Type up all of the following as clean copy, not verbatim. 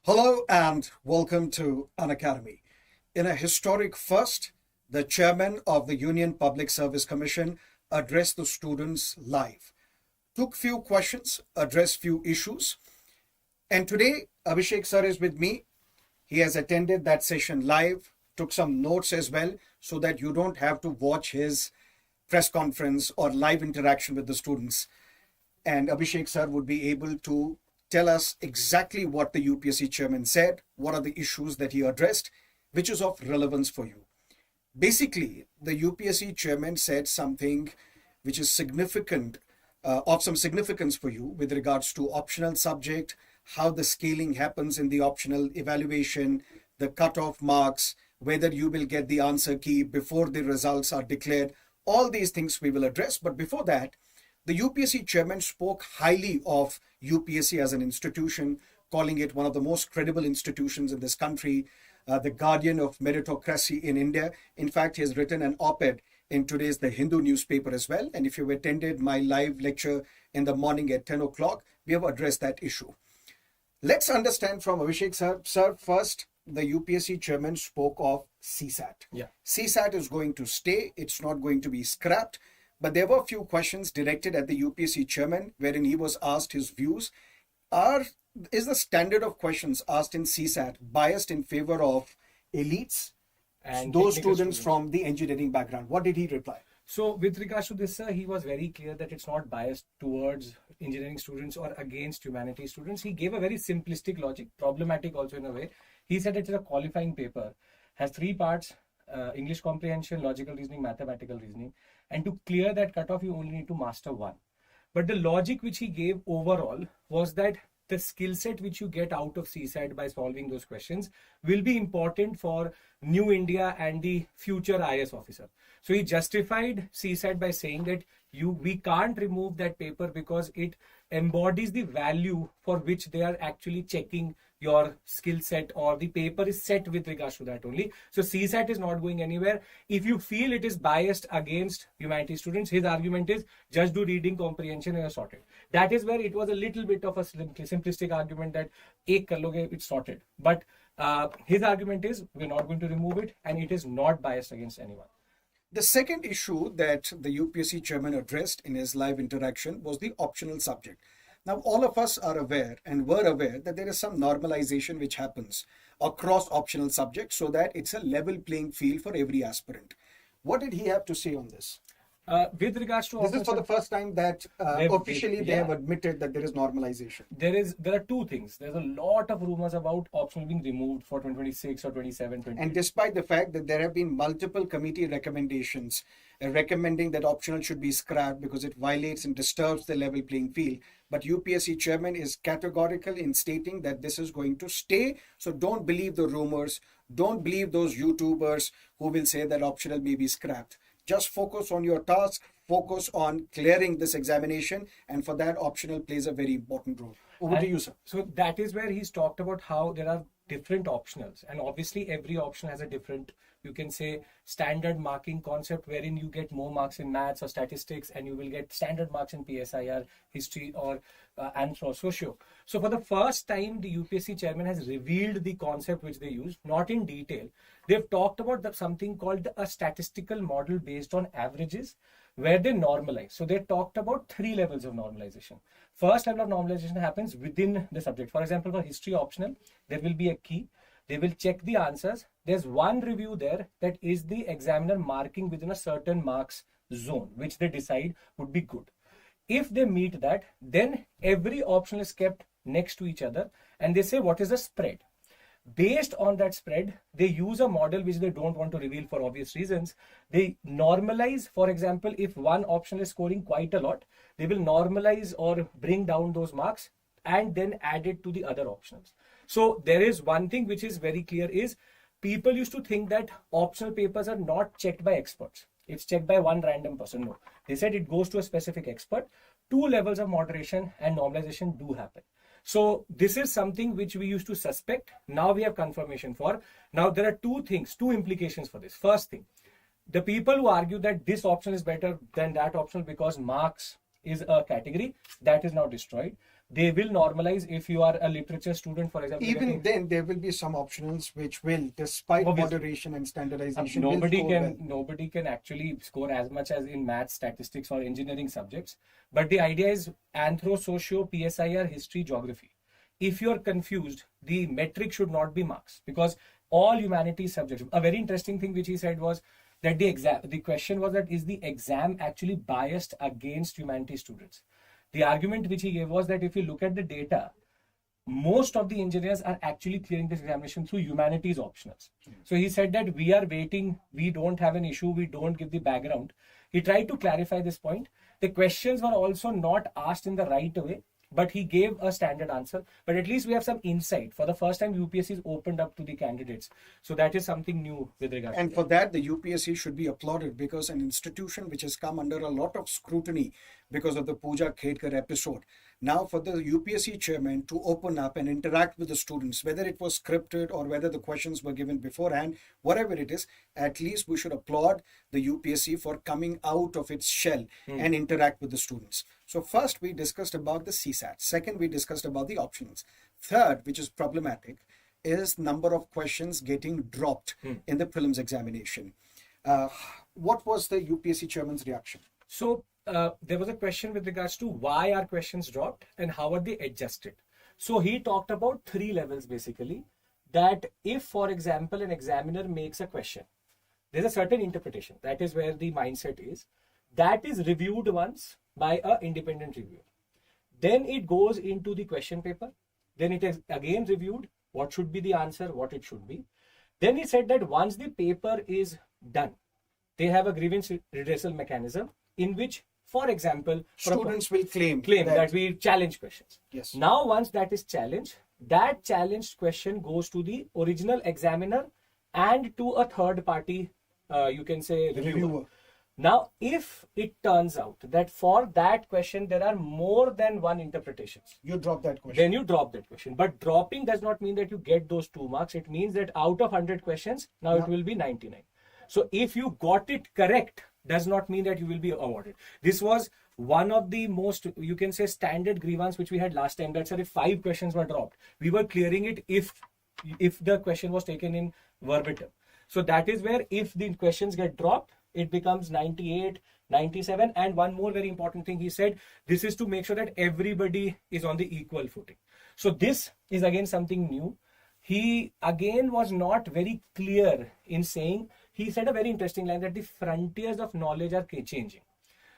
Hello and welcome to Unacademy. In a historic first, the chairman of the Union Public Service Commission addressed the students live, took few questions, addressed few issues. And today, Abhishek sir is with me. He has attended that session live, took some notes as well, so that you don't have to watch his press conference or live interaction with the students. And Abhishek sir would be able to tell us exactly what the UPSC chairman said, what are the issues that he addressed, which is of relevance for you. Basically, the UPSC chairman said something which is significant, of some significance for you with regards to optional subject, how the scaling happens in the optional evaluation, the cutoff marks, whether you will get the answer key before the results are declared. All these things we will address. But before that, the UPSC chairman spoke highly of UPSC as an institution, calling it one of the most credible institutions in this country, the guardian of meritocracy in India. In fact, he has written an op-ed in today's The Hindu newspaper as well. And if you've attended my live lecture in the morning at 10 o'clock, we have addressed that issue. Let's understand from Abhishek sir. Sir, first, the UPSC chairman spoke of CSAT. Yeah. CSAT is going to stay. It's not going to be scrapped. But there were a few questions directed at the UPSC chairman wherein he was asked his views. Is the standard of questions asked in CSAT biased in favor of elites and those students from the engineering background? What did he reply? So with regards to this, sir, he was very clear that it's not biased towards engineering students or against humanities students. He gave a very simplistic logic, problematic also in a way. He said it's a qualifying paper, has three parts, English comprehension, logical reasoning, mathematical reasoning. And to clear that cutoff, you only need to master one. But the logic which he gave overall was that the skill set which you get out of CSAT by solving those questions will be important for New India and the future IS officer. So he justified CSAT by saying that we can't remove that paper because it embodies the value for which they are actually checking your skill set, or the paper is set with regards to that only. So CSAT is not going anywhere. If you feel it is biased against humanities students, his argument is just do reading comprehension and you're sorted. That is where it was a little bit of a simplistic argument that ek kar loge, it's sorted. But his argument is we're not going to remove it and it is not biased against anyone. The second issue that the UPSC chairman addressed in his live interaction was the optional subject. Now, all of us are aware and were aware that there is some normalization which happens across optional subjects so that it's a level playing field for every aspirant. What did he have to say on this? With regards to this is for the first time that officially they have admitted that there is normalization. There are two things. There's a lot of rumors about optional being removed for 2026 or 27, 28. And despite the fact that there have been multiple committee recommendations recommending that optional should be scrapped because it violates and disturbs the level playing field, but UPSC chairman is categorical in stating that this is going to stay. So don't believe the rumors. Don't believe those YouTubers who will say that optional may be scrapped. Just focus on your task, focus on clearing this examination, and for that, optional plays a very important role. Over to you, sir. So that is where he's talked about how there are different optionals, and obviously every option has a different, you can say, standard marking concept wherein you get more marks in maths or statistics and you will get standard marks in PSIR, history or anthro or socio. So for the first time, the UPSC chairman has revealed the concept which they use, not in detail. They've talked about something called a statistical model based on averages where they normalize. So they talked about three levels of normalization. First level of normalization happens within the subject. For example, for history optional, there will be a key. They will check the answers. There's one review there that is the examiner marking within a certain marks zone, which they decide would be good. If they meet that, then every optional is kept next to each other and they say what is the spread. Based on that spread, they use a model which they don't want to reveal for obvious reasons. They normalize, for example, if one option is scoring quite a lot, they will normalize or bring down those marks and then add it to the other optionals. So there is one thing which is very clear is people used to think that optional papers are not checked by experts. It's checked by one random person. No, they said it goes to a specific expert. Two levels of moderation and normalization do happen. So this is something which we used to suspect. Now we have confirmation for. Now there are two implications for this. First thing, the people who argue that this option is better than that option because marks is a category, that is now destroyed. They will normalize if you are a literature student, for example. Even then, there will be some optionals which will, despite moderation and standardization, nobody can actually score as much as in math, statistics, or engineering subjects. But the idea is anthro, socio, PSIR, history, geography. If you're confused, the metric should not be marks, because all humanities subjects. A very interesting thing which he said was that the question was that is the exam actually biased against humanities students? The argument which he gave was that if you look at the data, most of the engineers are actually clearing this examination through humanities optionals. So he said that we are waiting, we don't have an issue, we don't give the background. He tried to clarify this point. The questions were also not asked in the right way, but he gave a standard answer. But at least we have some insight. For the first time, UPSC is opened up to the candidates. So that is something new with regards to that. For that, the UPSC should be applauded, because an institution which has come under a lot of scrutiny because of the Puja Khedkar episode. Now for the UPSC chairman to open up and interact with the students, whether it was scripted or whether the questions were given beforehand, whatever it is, at least we should applaud the UPSC for coming out of its shell and interact with the students. So first we discussed about the CSAT. Second, we discussed about the optionals. Third, which is problematic, is number of questions getting dropped in the prelims examination. What was the UPSC chairman's reaction? So there was a question with regards to why are questions dropped and how are they adjusted. So he talked about 3 levels basically, that if, for example, an examiner makes a question, there's a certain interpretation. That is where the mindset is. That is reviewed once by an independent reviewer. Then it goes into the question paper. Then it is again reviewed. What should be the answer, what it should be. Then he said that once the paper is done, they have a grievance redressal mechanism in which, for example, students will claim that we challenge questions. Yes. Now, once that is challenged, that challenged question goes to the original examiner and to a third party, you can say reviewer. Now, if it turns out that for that question there are more than one interpretations, you drop that question. Then you drop that question. But dropping does not mean that you get those 2 marks. It means that out of 100 questions, now it will be 99. So if you got it correct, does not mean that you will be awarded. This was one of the most, you can say, standard grievance which we had last time. That's if 5 questions were dropped, we were clearing it if the question was taken in verbatim. So that is where if the questions get dropped, it becomes 98, 97. And one more very important thing he said, this is to make sure that everybody is on the equal footing. So this is again something new. He again was not very clear in saying, he said a very interesting line that the frontiers of knowledge are changing.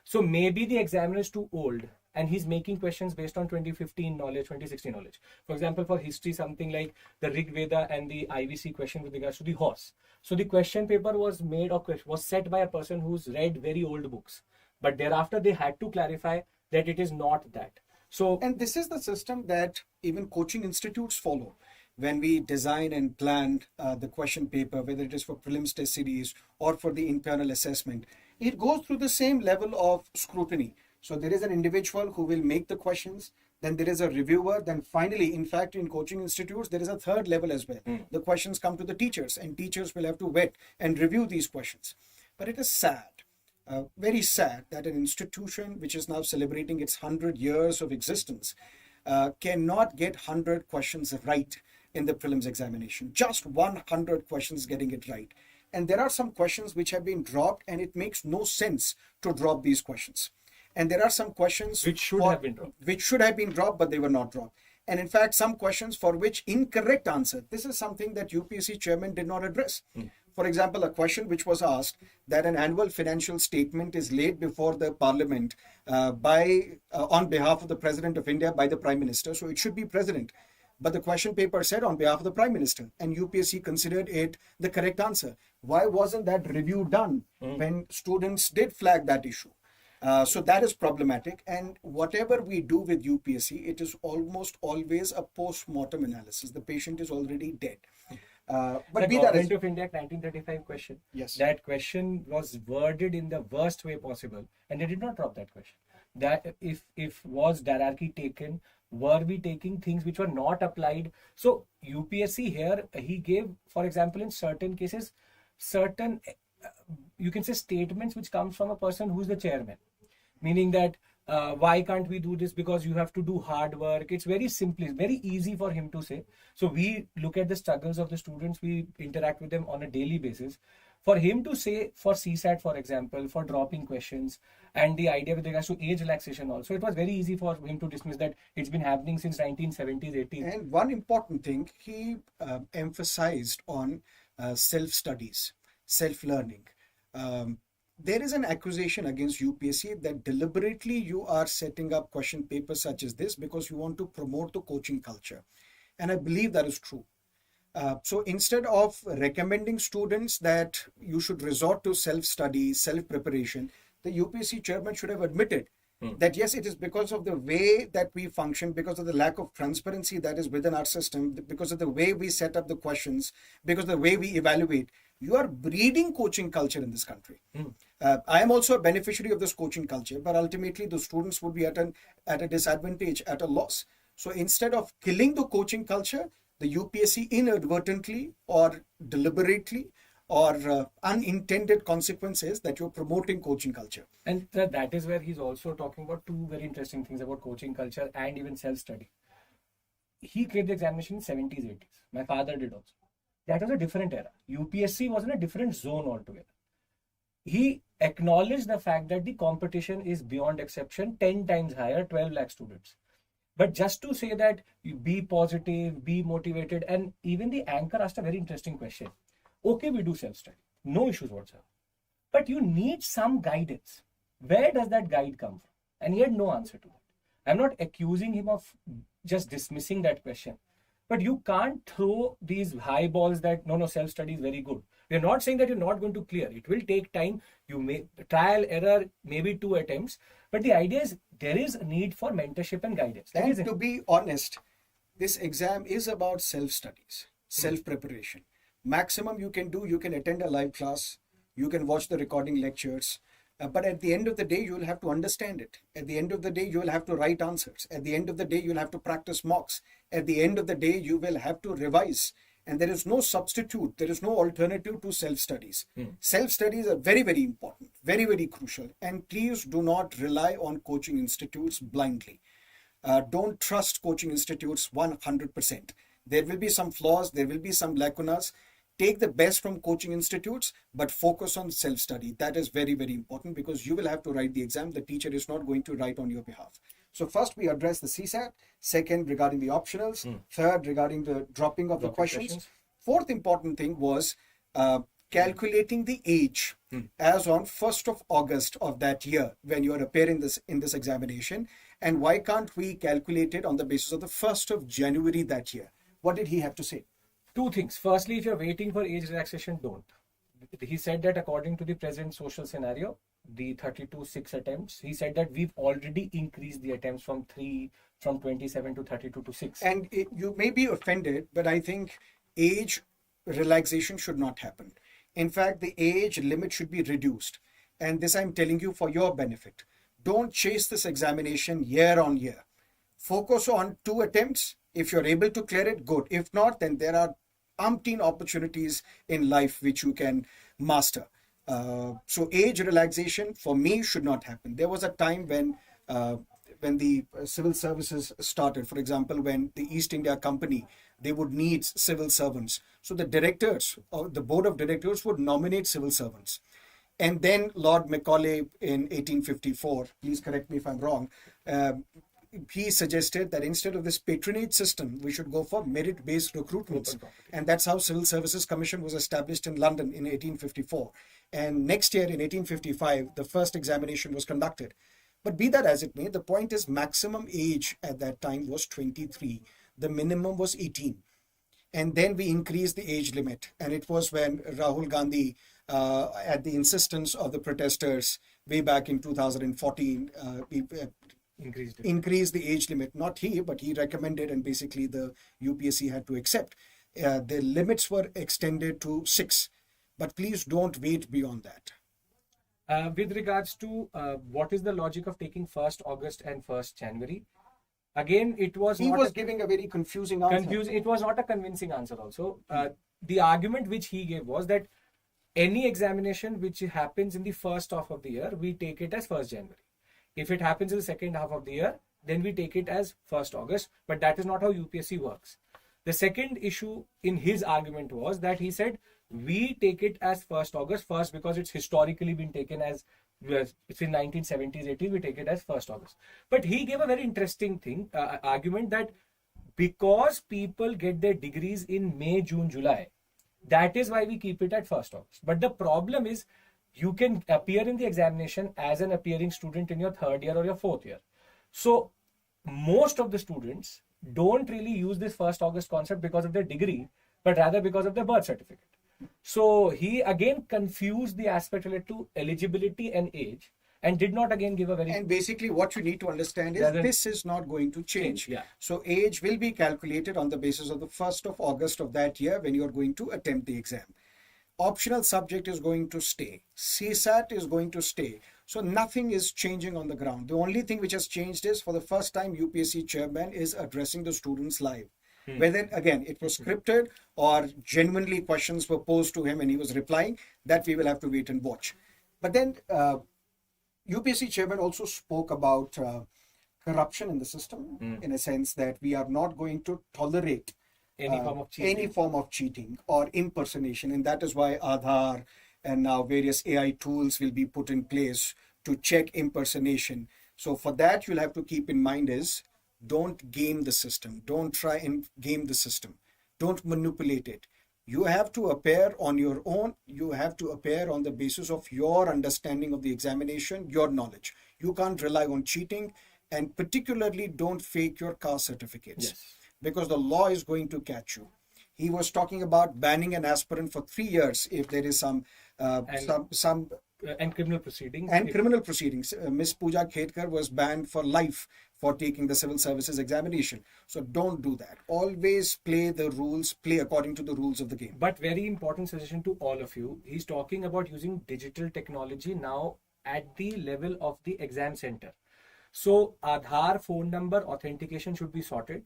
So maybe the examiner is too old and he's making questions based on 2015 knowledge, 2016 knowledge. For example, for history, something like the Rig Veda and the IVC question with regards to the horse. So the question paper was made or was set by a person who's read very old books. But thereafter, they had to clarify that it is not that. So, and this is the system that even coaching institutes follow. When we design and plan the question paper, whether it is for prelims test series or for the internal assessment, it goes through the same level of scrutiny. So there is an individual who will make the questions, then there is a reviewer, then finally, in fact, in coaching institutes, there is a third level as well. The questions come to the teachers and teachers will have to vet and review these questions. But it is sad, very sad that an institution which is now celebrating its 100 years of existence cannot get 100 questions right in the prelims examination. Just 100 questions getting it right. And there are some questions which have been dropped and it makes no sense to drop these questions. And there are some questions which should have been dropped, but they were not dropped. And in fact, some questions for which incorrect answer. This is something that UPSC chairman did not address. For example, a question which was asked that an annual financial statement is laid before the parliament on behalf of the President of India by the Prime Minister. So it should be President. But the question paper said on behalf of the Prime Minister, and UPSC considered it the correct answer. Why wasn't that review done when students did flag that issue? So that is problematic. And whatever we do with UPSC, it is almost always a post-mortem analysis. The patient is already dead. But the Government of India 1935 question. Yes. That question was worded in the worst way possible, and they did not drop that question. That if was hierarchy taken, were we taking things which were not applied? So UPSC here, he gave, for example, in certain cases, certain you can say statements which comes from a person who's the chairman, meaning that Why can't we do this? Because you have to do hard work. It's very simple, very easy for him to say. So we look at the struggles of the students, we interact with them on a daily basis. For him to say for CSAT, for example, for dropping questions, and the idea with regards to age relaxation also, it was very easy for him to dismiss that it's been happening since 1970s, 80s. And one important thing, he emphasized on self-studies, self-learning. There is an accusation against UPSC that deliberately you are setting up question papers such as this because you want to promote the coaching culture. And I believe that is true. So instead of recommending students that you should resort to self-study, self-preparation, the UPSC chairman should have admitted that yes, it is because of the way that we function, because of the lack of transparency that is within our system, because of the way we set up the questions, because of the way we evaluate. You are breeding coaching culture in this country. I am also a beneficiary of this coaching culture, but ultimately the students would be at a disadvantage, at a loss. So instead of killing the coaching culture, the UPSC inadvertently or deliberately or unintended consequences that you're promoting coaching culture. And that is where he's also talking about two very interesting things about coaching culture and even self-study. He cleared the examination in 70s, 80s. My father did also. That was a different era. UPSC was in a different zone altogether. He acknowledged the fact that the competition is beyond exception, 10 times higher, 12 lakh students. But just to say that you be positive, be motivated, and even the anchor asked a very interesting question. Okay, we do self-study. No issues whatsoever. But you need some guidance. Where does that guide come from? And he had no answer to that. I'm not accusing him of just dismissing that question. But you can't throw these high balls that no, self-study is very good. We're not saying that you're not going to clear. It will take time. You may trial, error, maybe 2 attempts. But the idea is there is a need for mentorship and guidance. And to be honest, this exam is about self-studies, self-preparation. Maximum you can do, you can attend a live class, you can watch the recording lectures. But at the end of the day, you will have to understand it. At the end of the day, you will have to write answers. At the end of the day, you'll have to practice mocks. At the end of the day, you will have to revise. And there is no substitute. There is no alternative to self-studies. Self-studies are very, very important, very, very crucial. And please do not rely on coaching institutes blindly. Don't trust coaching institutes 100%. There will be some flaws. There will be some lacunas. Take the best from coaching institutes, but focus on self-study. That is very, very important because you will have to write the exam. The teacher is not going to write on your behalf. So first we address the CSAT. Second, regarding the optionals. Third, regarding the dropping of the questions. Fourth important thing was calculating the age as on 1st of August of that year when you are appearing in this examination. And why can't we calculate it on the basis of the 1st of January that year? What did he have to say? Two things. Firstly, if you're waiting for age relaxation, don't. He said that according to the present social scenario, the 32-6 attempts, he said that we've already increased the attempts from 27 to 32 to 6. And you may be offended, but I think age relaxation should not happen. In fact, the age limit should be reduced. And this I'm telling you for your benefit. Don't chase this examination year on year. Focus on 2 attempts. If you're able to clear it, good. If not, then there are umpteen opportunities in life which you can master. So age relaxation for me should not happen. There was a time when the civil services started. For example, when the East India Company, they would need civil servants. So the directors or the board of directors would nominate civil servants. And then Lord Macaulay in 1854, please correct me if I'm wrong, he suggested that instead of this patronage system, we should go for merit-based recruitments. And that's how Civil Services Commission was established in London in 1854. And next year in 1855, the first examination was conducted. But be that as it may, the point is maximum age at that time was 23. The minimum was 18. And then we increased the age limit. And it was when Rahul Gandhi, at the insistence of the protesters way back in 2014, increased the age limit. Not he, but he recommended, and basically the UPSC had to accept. The limits were extended to 6. But please don't wait beyond that. With regards to what is the logic of taking 1st August and 1st January, again, it was he was giving a very confusing answer. It was not a convincing answer also. The argument which he gave was that any examination which happens in the first half of the year, we take it as 1st January. If it happens in the second half of the year, then we take it as 1st August. But that is not how UPSC works. The second issue in his argument was that he said, we take it as 1st August first because it's historically been taken as, it's in 1970s, 80s, we take it as 1st August. But he gave a very interesting argument that because people get their degrees in May, June, July, that is why we keep it at 1st August. But the problem is, you can appear in the examination as an appearing student in your 3rd year or your 4th year. So most of the students don't really use this 1st August concept because of their degree, but rather because of their birth certificate. So he again confused the aspect related to eligibility and age, and did not again give a very... And basically what you need to understand is this is not going to change. Yeah. So age will be calculated on the basis of the 1st of August of that year when you are going to attempt the exam. Optional subject is going to stay. CSAT is going to stay. So nothing is changing on the ground. The only thing which has changed is, for the first time, UPSC Chairman is addressing the students live. Whether, again, it was scripted or genuinely questions were posed to him and he was replying, that we will have to wait and watch. But then UPSC Chairman also spoke about corruption in the system, in a sense that we are not going to tolerate any form of cheating or impersonation, and that is why Aadhaar and now various AI tools will be put in place to check impersonation. So for that, you'll have to keep in mind is, don't game the system. Don't try and game the system. Don't manipulate it. You have to appear on your own. You have to appear on the basis of your understanding of the examination, your knowledge. You can't rely on cheating, and particularly don't fake your caste certificates. Yes. Because the law is going to catch you. He was talking about banning an aspirant for 3 years if there is some and criminal proceedings. And criminal proceedings. Miss Puja Khedkar was banned for life for taking the civil services examination. So don't do that. Always play the rules, play according to the rules of the game. But very important suggestion to all of you. He's talking about using digital technology now at the level of the exam center. So Aadhaar phone number authentication should be sorted,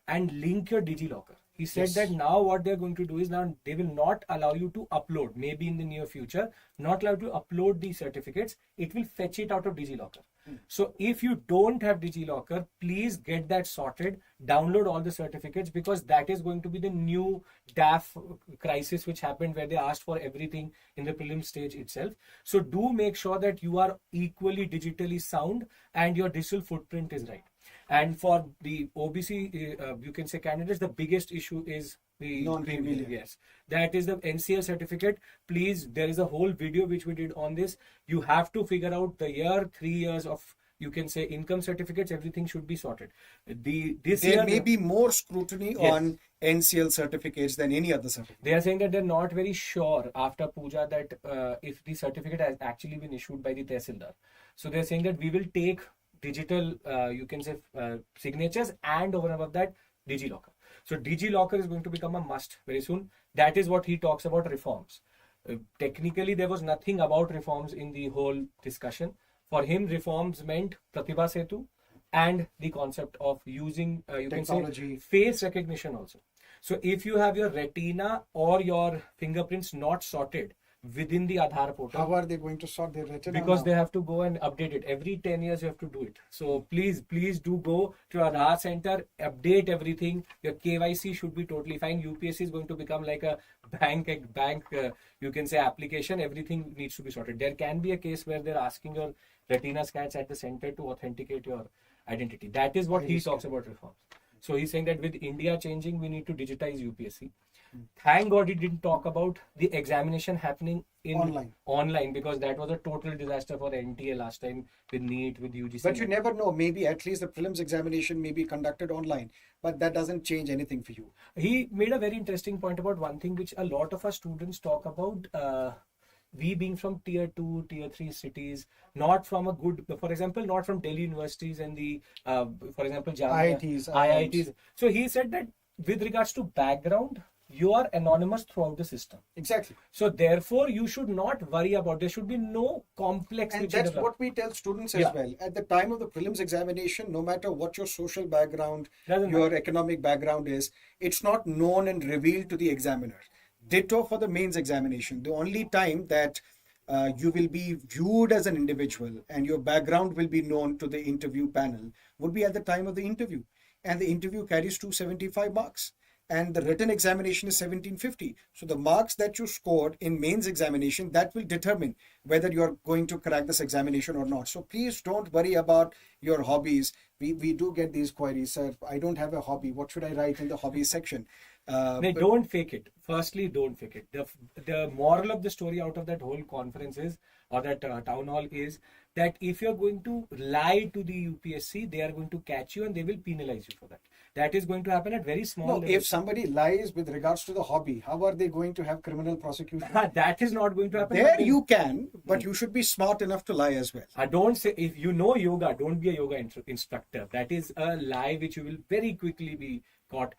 and link your DigiLocker. He said that now what they're going to do is, now they will not allow you to upload, maybe in the near future, not allow you to upload these certificates. It will fetch it out of DigiLocker. So if you don't have DigiLocker, please get that sorted, download all the certificates, because that is going to be the new DAF crisis which happened where they asked for everything in the prelim stage itself. So do make sure that you are equally digitally sound and your digital footprint is right. And for the OBC, you can say candidates, the biggest issue is the non-criminal. Yes, that is the NCL certificate. Please, there is a whole video which we did on this. You have to figure out the year, 3 years of, you can say, income certificates. Everything should be sorted. There may be more scrutiny on NCL certificates than any other certificate. They are saying that they're not very sure after Puja that if the certificate has actually been issued by the Tehsildar. So they're saying that we will take digital, you can say, signatures, and over and above that, DigiLocker. So DigiLocker is going to become a must very soon. That is what he talks about reforms. Technically, there was nothing about reforms in the whole discussion. For him, reforms meant Pratibha Setu and the concept of using, you technology, can say, face recognition also. So if you have your retina or your fingerprints not sorted within the Aadhaar portal. How are they going to sort their retina? Because they have to go and update it. Every 10 years you have to do it. So please do go to Aadhaar center, update everything. Your KYC should be totally fine. UPSC is going to become like a bank, you can say, application. Everything needs to be sorted. There can be a case where they're asking your retina scans at the center to authenticate your identity. That is what he talks about reforms. So he's saying that with India changing, we need to digitize UPSC. Thank God he didn't talk about the examination happening in online, because that was a total disaster for NTA last time with NEET, with UGC. But you never know. Maybe at least the prelims examination may be conducted online, but that doesn't change anything for you. He made a very interesting point about one thing which a lot of our students talk about. We being from tier 2, tier 3 cities, not from a good, for example, not from Delhi universities and the, for example, IITs. So he said that with regards to background, you are anonymous throughout the system. Exactly. So therefore, you should not worry about, there should be no complex. And that's what we tell students as well. At the time of the prelims examination, no matter what your social background, your economic background is, it's not known and revealed to the examiner. Ditto for the mains examination. The only time that you will be viewed as an individual and your background will be known to the interview panel would be at the time of the interview. And the interview carries 275 marks. And the written examination is 1750. So the marks that you scored in mains examination, that will determine whether you're going to crack this examination or not. So please don't worry about your hobbies. We do get these queries, sir. I don't have a hobby. What should I write in the hobby section? Don't fake it. Firstly, don't fake it. The moral of the story out of that whole conference is, or that town hall is, that if you're going to lie to the UPSC, they are going to catch you and they will penalize you for that. That is going to happen at very small levels. If somebody lies with regards to the hobby, how are they going to have criminal prosecution? That is not going to happen. There you can, but you should be smart enough to lie as well. Don't say, if you know yoga, don't be a yoga instructor. That is a lie which you will very quickly be caught.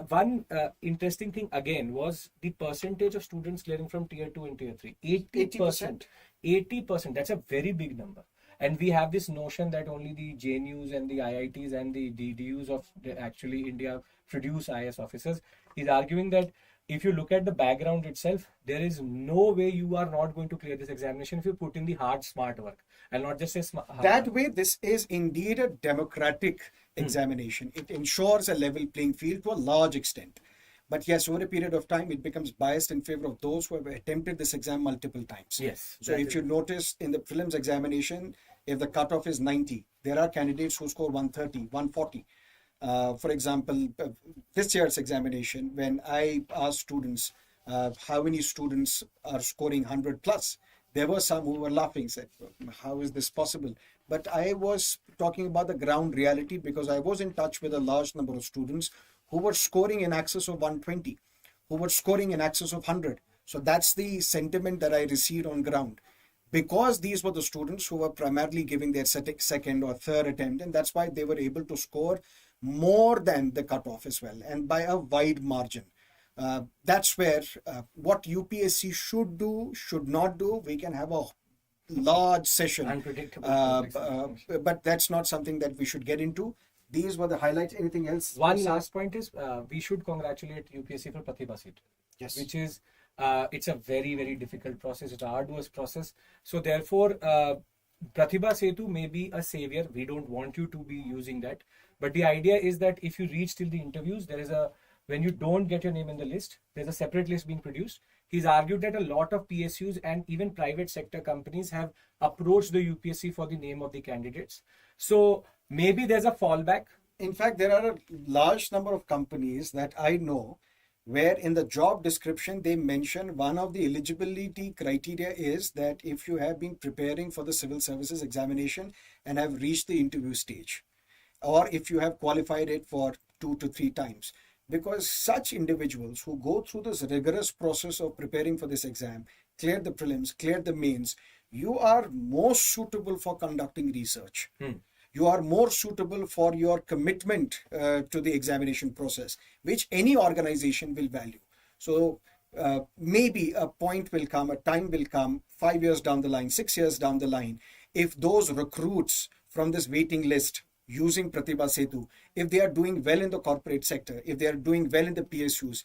One interesting thing again was the percentage of students clearing from tier 2 and tier 3. 80%. 80%. That's a very big number. And we have this notion that only the JNUs and the IITs and the DDUs of actually India produce IAS officers. He's arguing that if you look at the background itself, there is no way you are not going to clear this examination if you put in the hard, smart work. I'll not just say smart. That way, this is indeed a democratic examination. It ensures a level playing field to a large extent. But yes, over a period of time, it becomes biased in favor of those who have attempted this exam multiple times. Yes. So if you notice in the prelims examination, if the cutoff is 90, there are candidates who score 130, 140. For example, this year's examination, when I asked students how many students are scoring 100 plus, there were some who were laughing, said, how is this possible? But I was talking about the ground reality because I was in touch with a large number of students who were scoring in excess of 120, who were scoring in excess of 100. So that's the sentiment that I received on ground. Because these were the students who were primarily giving their second or third attempt, and that's why they were able to score more than the cutoff as well, and by a wide margin. That's where what UPSC should do, should not do, we can have a large session. Unpredictable. But that's not something that we should get into. These were the highlights. Anything else? One last point is we should congratulate UPSC for Pratibha Setu. Yes. Which is, it's a very, very difficult process. It's an arduous process. So therefore, Pratibha Setu may be a savior. We don't want you to be using that. But the idea is that if you reach till the interviews, when you don't get your name in the list, there's a separate list being produced. He's argued that a lot of PSUs and even private sector companies have approached the UPSC for the name of the candidates. So maybe there's a fallback. In fact, there are a large number of companies that I know where in the job description they mention one of the eligibility criteria is that if you have been preparing for the civil services examination and have reached the interview stage, or if you have qualified it for 2 to 3 times. Because such individuals who go through this rigorous process of preparing for this exam, clear the prelims, clear the mains, you are most suitable for conducting research. You are more suitable for your commitment to the examination process, which any organization will value. So maybe a point will come, a time will come, 5 years down the line, 6 years down the line, if those recruits from this waiting list using Pratibha Setu, if they are doing well in the corporate sector, if they are doing well in the PSUs,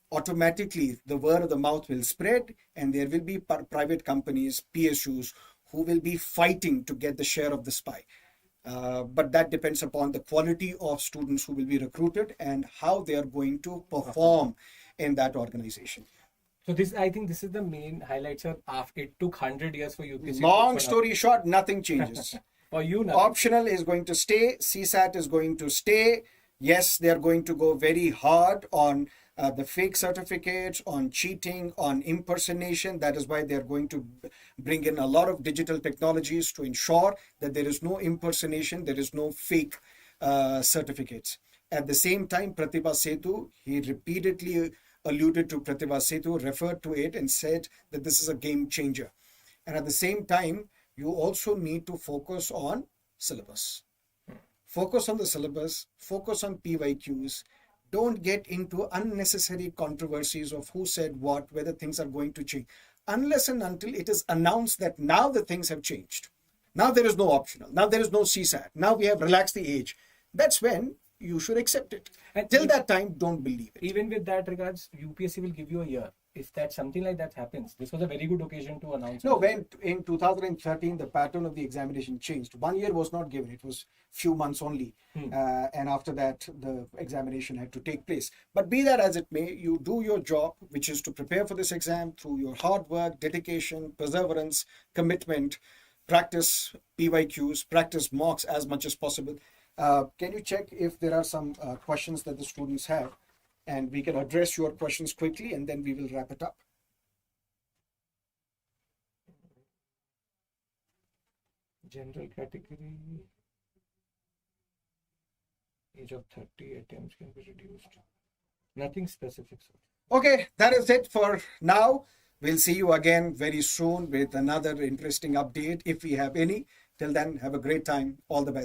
automatically the word of the mouth will spread and there will be private companies, PSUs, who will be fighting to get the share of the pie. But that depends upon the quality of students who will be recruited and how they are going to perform in that organization. So I think this is the main highlights. It took 100 years for UPSC. Long story short, nothing changes. For you, nothing. Optional is going to stay. CSAT is going to stay. Yes, they are going to go very hard on the fake certificates, on cheating, on impersonation. That is why they are going to bring in a lot of digital technologies to ensure that there is no impersonation, there is no fake certificates. At the same time, Pratibha Setu, he repeatedly alluded to Pratibha Setu, referred to it and said that this is a game changer. And at the same time, you also need to focus on syllabus. Focus on the syllabus, focus on PYQs. Don't get into unnecessary controversies of who said what, whether things are going to change. Unless and until it is announced that now the things have changed. Now there is no optional. Now there is no CSAT. Now we have relaxed the age. That's when you should accept it. And till that time, don't believe it. Even with that regards, UPSC will give you a year. if that something like that happens, this was a very good occasion to announce. No, when in 2013 the pattern of the examination changed. 1 year was not given; it was few months only, and after that the examination had to take place. But be that as it may, you do your job, which is to prepare for this exam through your hard work, dedication, perseverance, commitment, practice PYQs, practice mocks as much as possible. Can you check if there are some questions that the students have, and we can address your questions quickly, and then we will wrap it up. General category, age of 30 attempts can be reduced. Nothing specific, sir. Okay, that is it for now. We'll see you again very soon with another interesting update if we have any. Till then, have a great time. All the best.